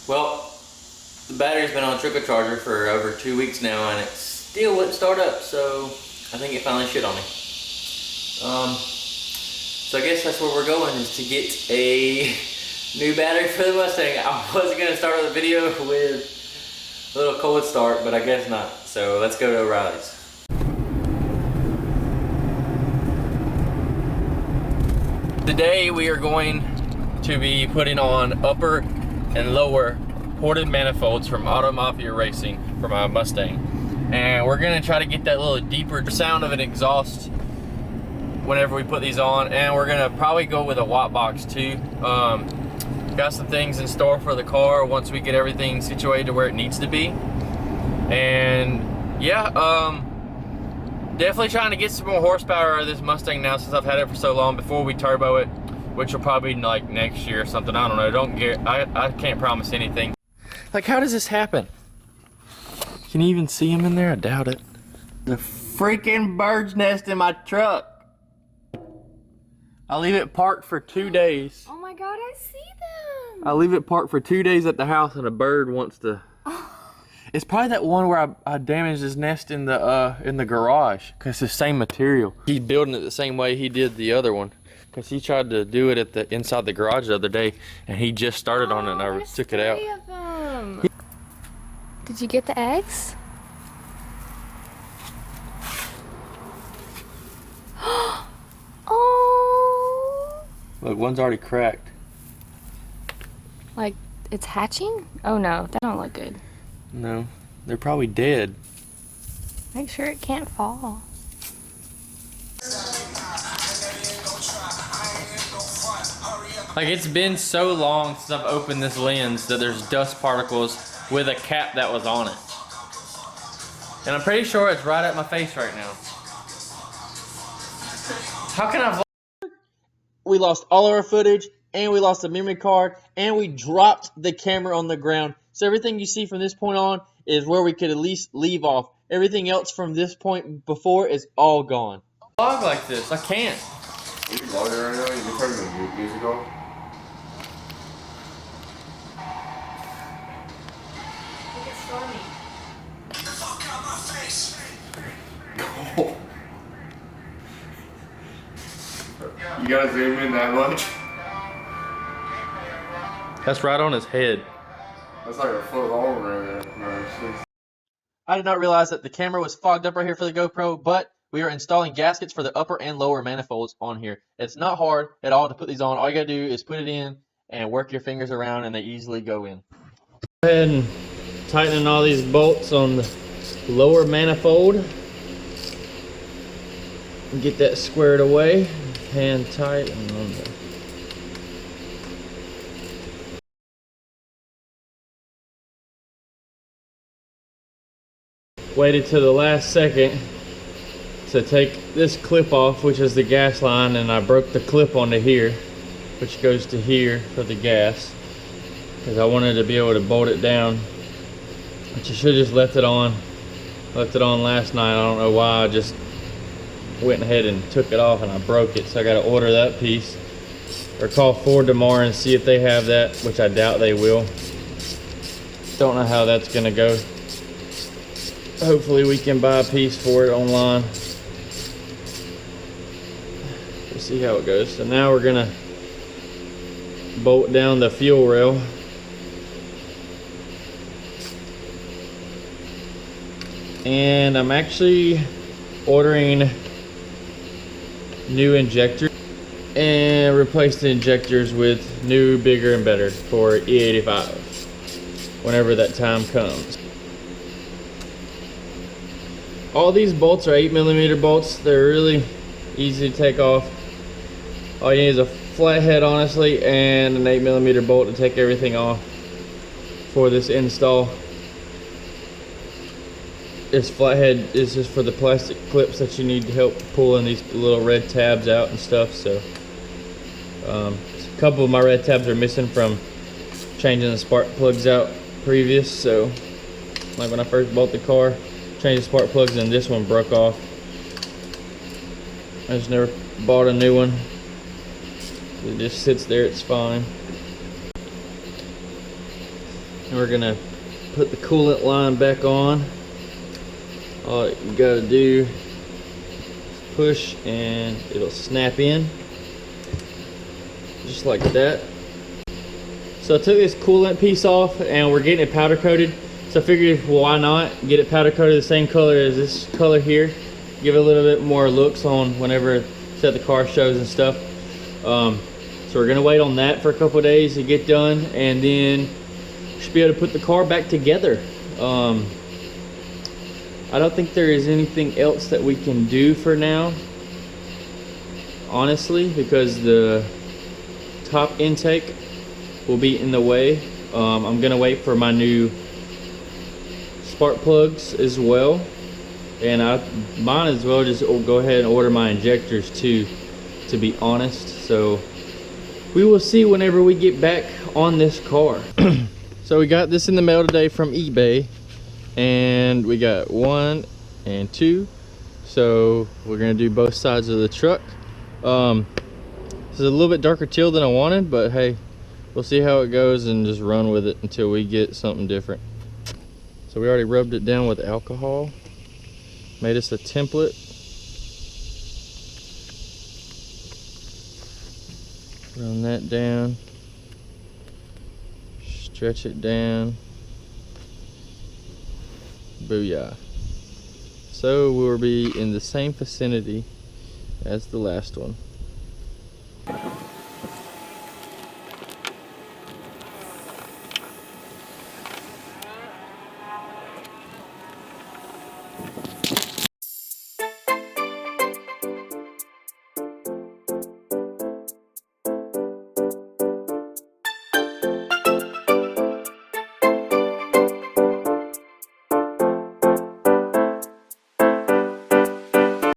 Well, the battery's been on trickle charger for over 2 weeks now and it still wouldn't start up, so I think it finally shit on me. So I guess that's where we're going, is to get a new battery for the Mustang. I was gonna start the video with a little cold start, but I guess not. So let's go to O'Reilly's. Today we are going to be putting on upper and lower ported manifolds from Mafia Racing for my Mustang. And we're gonna try to get that little deeper sound of an exhaust whenever we put these on, and we're gonna probably go with a watt box too. Got some things in store for the car once we get everything situated to where it needs to be. And yeah, definitely trying to get some more horsepower out of this Mustang now since I've had it for so long before we turbo it, which will probably be like next year or something. I don't know. I can't promise anything. Like, how does this happen? Can you even see him in there? I doubt it. The freaking bird's nest in my truck. I leave it parked for 2 days. Oh my God, I see them. I leave it parked for 2 days at the house and a bird wants to. It's probably that one where I damaged his nest in the garage, because it's the same material. He's building it the same way he did the other one, because he tried to do it at the inside the garage the other day and he just started on it and I took it out. Of them. Did you get the eggs? Oh! Look, one's already cracked. Like it's hatching? Oh no, that don't look good. No, they're probably dead. Make sure it can't fall. Like, it's been so long since I've opened this lens that there's dust particles with a cap that was on it. And I'm pretty sure it's right at my face right now. How can I? We lost all of our footage, and we lost the memory card, and we dropped the camera on the ground. So everything you see from this point on is where we could at least leave off. Everything else from this point before is all gone. Vlog like this, I can't. You vlogging right now? You turning the music off? Look at Stormy. Get the fuck out of my face! You gotta zoom in that much? That's right on his head. That's like a foot long right there. No, I did not realize that the camera was fogged up right here for the GoPro, but we are installing gaskets for the upper and lower manifolds on here. It's not hard at all to put these on. All you gotta do is put it in and work your fingers around and they easily go in. Go ahead and tighten all these bolts on the lower manifold. And get that squared away. Hand tight and on the waited till the last second to take this clip off, which is the gas line, and I broke the clip onto here, which goes to here for the gas, because I wanted to be able to bolt it down, which I should have just left it on last night. I don't know why. I just went ahead and took it off and I broke it, so I got to order that piece or call Ford tomorrow and see if they have that, which I doubt they will. Don't know how that's gonna go. Hopefully we can buy a piece for it online. We'll see how it goes. So now we're gonna bolt down the fuel rail. And I'm actually ordering new injectors and replace the injectors with new, bigger and better for E85 whenever that time comes. All these bolts are 8mm bolts. They're really easy to take off. All you need is a flathead, honestly, and an 8mm bolt to take everything off for this install. This flathead is just for the plastic clips that you need to help pulling these little red tabs out and stuff. So a couple of my red tabs are missing from changing the spark plugs out previous. So like when I first bought the car, changed the spark plugs and this one broke off. I just never bought a new one. It just sits there, it's fine. And we're gonna put the coolant line back on. All you gotta do is push and it'll snap in. Just like that. So I took this coolant piece off and we're getting it powder coated. So I figured, well, why not get it powder coated the same color as this color here. Give it a little bit more looks on whenever set the car shows and stuff. So we're gonna wait on that for a couple of days to get done, and then we should be able to put the car back together. I don't think there is anything else that we can do for now, honestly, because the top intake will be in the way. I'm gonna wait for my new spark plugs as well, and I might as well just go ahead and order my injectors too, to be honest. So we will see whenever we get back on this car. So we got this in the mail today from eBay, and we got 1 and 2. So we're gonna do both sides of the truck. This is a little bit darker teal than I wanted, but hey, we'll see how it goes and just run with it until we get something different. So we already rubbed it down with alcohol, made us a template. Run that down, stretch it down, booyah. So we'll be in the same vicinity as the last one.